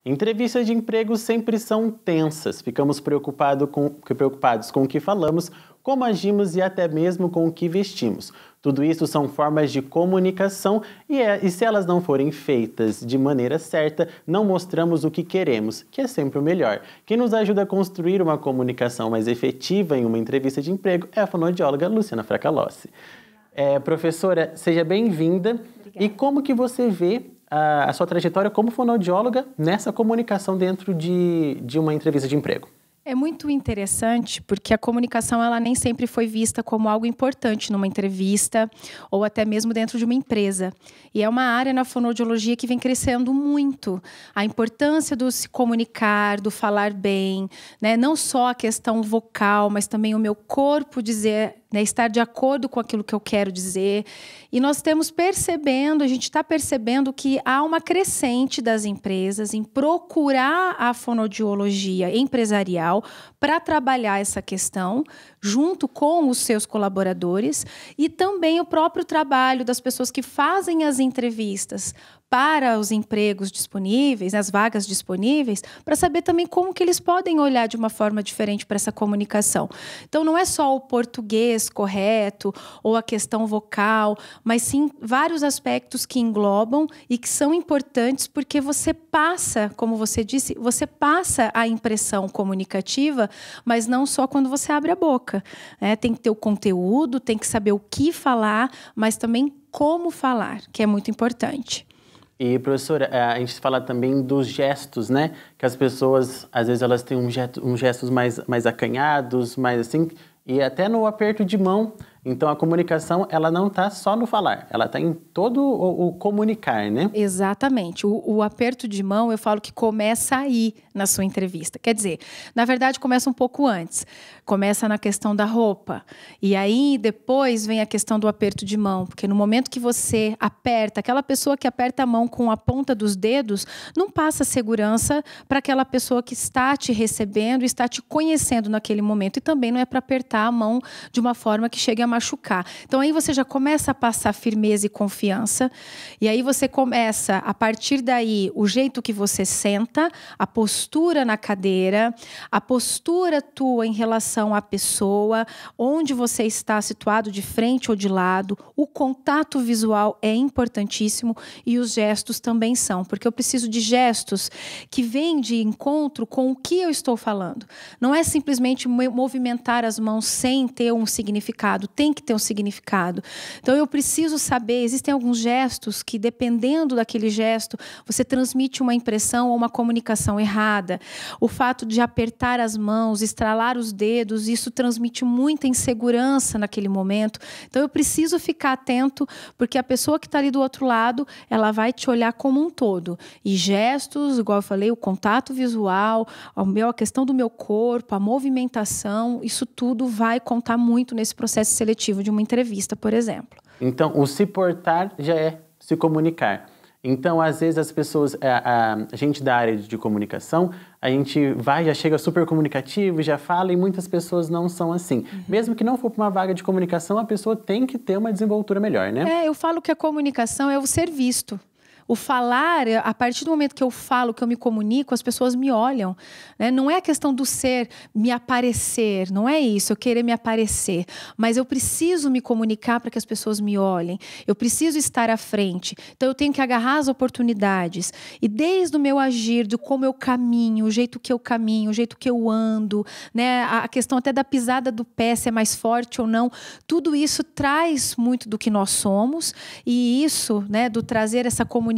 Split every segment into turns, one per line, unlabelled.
Entrevistas de emprego sempre são tensas. Ficamos preocupados com o que falamos, como agimos e até mesmo com o que vestimos. Tudo isso são formas de comunicação e se elas não forem feitas de maneira certa, não mostramos o que queremos, que é sempre o melhor. Quem nos ajuda a construir uma comunicação mais efetiva em uma entrevista de emprego é a fonoaudióloga Luciana Fracalossi. Professora, seja bem-vinda. E como que você vê a sua trajetória como fonoaudióloga nessa comunicação dentro de uma entrevista de emprego?
É muito interessante porque a comunicação ela nem sempre foi vista como algo importante numa entrevista ou até mesmo dentro de uma empresa. E é uma área na fonoaudiologia que vem crescendo muito. A importância do se comunicar, do falar bem, né? Não só a questão vocal, mas também o meu corpo dizer, né, estar de acordo com aquilo que eu quero dizer. E nós estamos percebendo, a gente está percebendo que há uma crescente das empresas em procurar a fonoaudiologia empresarial para trabalhar essa questão junto com os seus colaboradores e também o próprio trabalho das pessoas que fazem as entrevistas para os empregos disponíveis, as vagas disponíveis, para saber também como que eles podem olhar de uma forma diferente para essa comunicação. Então, não é só o português correto ou a questão vocal, mas sim vários aspectos que englobam e que são importantes porque você passa, como você disse, você passa a impressão comunicativa, mas não só quando você abre a boca. Tem que ter o conteúdo, tem que saber o que falar, mas também como falar, que é muito importante.
E, professora, a gente fala também dos gestos, né? Que as pessoas, às vezes, elas têm uns gestos mais acanhados, mais assim, e até no aperto de mão. Então, a comunicação, ela não está só no falar, ela está em todo o comunicar, né?
Exatamente. O aperto de mão, eu falo que começa aí na sua entrevista. Quer dizer, na verdade, começa um pouco antes. Começa na questão da roupa. E aí, depois, vem a questão do aperto de mão. Porque no momento que você aperta, aquela pessoa que aperta a mão com a ponta dos dedos, não passa segurança para aquela pessoa que está te recebendo, está te conhecendo naquele momento. E também não é para apertar a mão de uma forma que chegue a machucar. Então, aí você já começa a passar firmeza e confiança. E aí você começa, a partir daí, o jeito que você senta, a postura na cadeira, a postura tua em relação à pessoa, onde você está situado, de frente ou de lado. O contato visual é importantíssimo e os gestos também são, porque eu preciso de gestos que vêm de encontro com o que eu estou falando. Não é simplesmente movimentar as mãos sem ter um significado, tem que ter um significado. Então, eu preciso saber, existem alguns gestos que, dependendo daquele gesto, você transmite uma impressão ou uma comunicação errada. O fato de apertar as mãos, estralar os dedos, isso transmite muita insegurança naquele momento. Então, eu preciso ficar atento, porque a pessoa que está ali do outro lado, ela vai te olhar como um todo. E gestos, igual eu falei, o contato visual, a questão do meu corpo, a movimentação, isso tudo vai contar muito nesse processo seletivo de uma entrevista, por exemplo.
Então, o se portar já é se comunicar. Então, às vezes, as pessoas, a gente da área de comunicação, a gente já chega super comunicativo, já fala, e muitas pessoas não são assim. Mesmo que não for para uma vaga de comunicação, a pessoa tem que ter uma desenvoltura melhor, né?
Eu falo que a comunicação é o ser visto. O falar, a partir do momento que eu falo, que eu me comunico, as pessoas me olham, né? Não é a questão do ser, me aparecer, não é isso, eu querer me aparecer. Mas eu preciso me comunicar para que as pessoas me olhem. Eu preciso estar à frente. Então, eu tenho que agarrar as oportunidades. E desde o meu agir, de como eu caminho, o jeito que eu caminho, o jeito que eu ando, né? A questão até da pisada do pé, se é mais forte ou não, tudo isso traz muito do que nós somos. E isso, né, do trazer essa comunicação,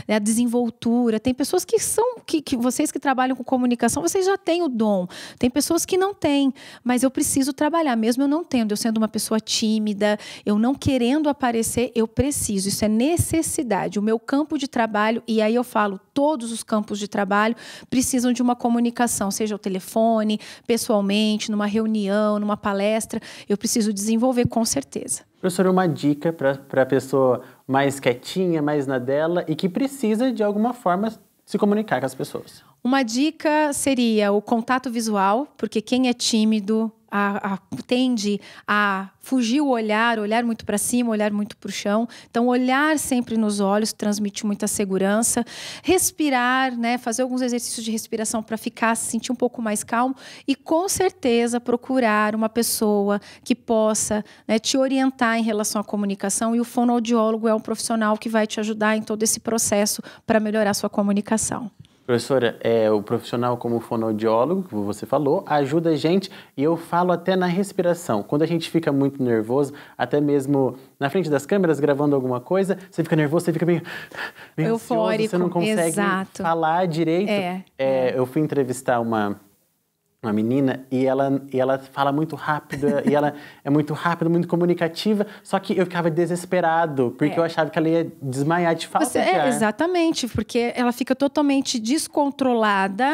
a desenvoltura. Tem pessoas que são, que vocês que trabalham com comunicação, vocês já têm o dom. Tem pessoas que não têm, mas eu preciso trabalhar, mesmo eu não tendo, eu sendo uma pessoa tímida, eu não querendo aparecer, eu preciso. Isso é necessidade. O meu campo de trabalho, e aí eu falo, todos os campos de trabalho precisam de uma comunicação, seja ao telefone, pessoalmente, numa reunião, numa palestra. Eu preciso desenvolver com certeza.
Professora, uma dica para a pessoa mais quietinha, mais na dela e que precisa, de alguma forma, se comunicar com as pessoas.
Uma dica seria o contato visual, porque quem é tímido, tende a fugir o olhar muito para cima, olhar muito para o chão. Então, olhar sempre nos olhos transmite muita segurança. Respirar, né? Fazer alguns exercícios de respiração para se sentir um pouco mais calmo. E, com certeza, procurar uma pessoa que possa, né, te orientar em relação à comunicação. E o fonoaudiólogo é um profissional que vai te ajudar em todo esse processo para melhorar a sua comunicação.
Professora, o profissional como fonoaudiólogo, que você falou, ajuda a gente, e eu falo até na respiração. Quando a gente fica muito nervoso, até mesmo na frente das câmeras, gravando alguma coisa, você fica nervoso, você fica meio
eufórico,
ansioso, você não consegue falar direito. Eu fui entrevistar uma menina e ela fala muito rápido, e ela é muito rápida, muito comunicativa, só que eu ficava desesperado, porque eu achava que ela ia desmaiar de falta de ar.
Exatamente, porque ela fica totalmente descontrolada.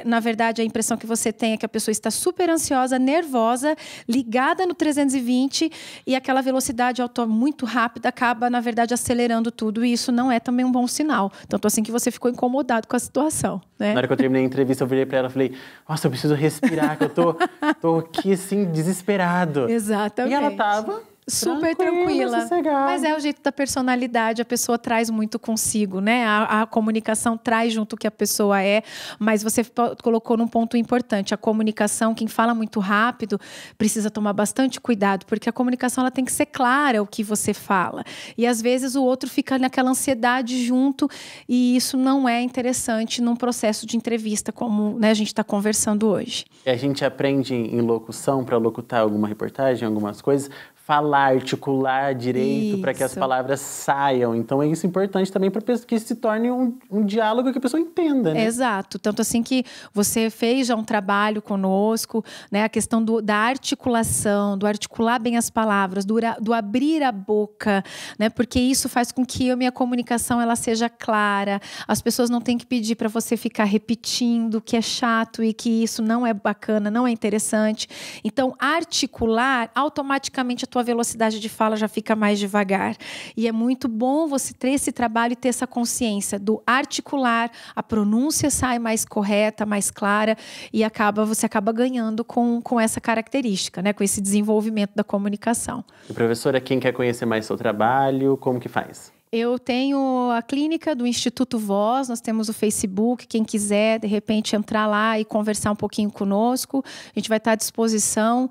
Na verdade, a impressão que você tem é que a pessoa está super ansiosa, nervosa, ligada no 320, e aquela velocidade muito rápida acaba, na verdade, acelerando tudo, e isso não é também um bom sinal. Tanto assim que você ficou incomodado com a situação, né?
Na hora que eu terminei a entrevista, eu virei pra ela e falei, nossa, eu preciso respirar, que eu tô aqui, assim, desesperado.
Exatamente.
E ela tava
super tranquila.
Sossegada.
Mas é o jeito da personalidade, a pessoa traz muito consigo, né? A comunicação traz junto o que a pessoa é, mas você colocou num ponto importante. A comunicação, quem fala muito rápido, precisa tomar bastante cuidado, porque a comunicação ela tem que ser clara o que você fala. E às vezes o outro fica naquela ansiedade junto, e isso não é interessante num processo de entrevista, como, né, a gente está conversando hoje.
E a gente aprende em locução, para locutar alguma reportagem, algumas coisas, falar, articular direito para que as palavras saiam. Então é isso importante também para que se torne um diálogo que a pessoa entenda, né?
Exato. Tanto assim que você fez já um trabalho conosco, né? A questão da articulação, do articular bem as palavras, do abrir a boca, né? Porque isso faz com que a minha comunicação ela seja clara. As pessoas não têm que pedir para você ficar repetindo, que é chato e que isso não é bacana, não é interessante. Então, articular, automaticamente a tua velocidade de fala já fica mais devagar. E é muito bom você ter esse trabalho e ter essa consciência do articular, a pronúncia sai mais correta, mais clara, e você acaba ganhando com essa característica, né? Com esse desenvolvimento da comunicação.
E professora, quem quer conhecer mais seu trabalho, como que faz?
Eu tenho a clínica do Instituto Voz, nós temos o Facebook, quem quiser, de repente, entrar lá e conversar um pouquinho conosco. A gente vai estar à disposição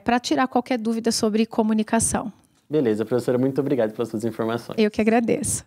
para tirar qualquer dúvida sobre comunicação.
Beleza, professora, muito obrigado pelas suas informações.
Eu que agradeço.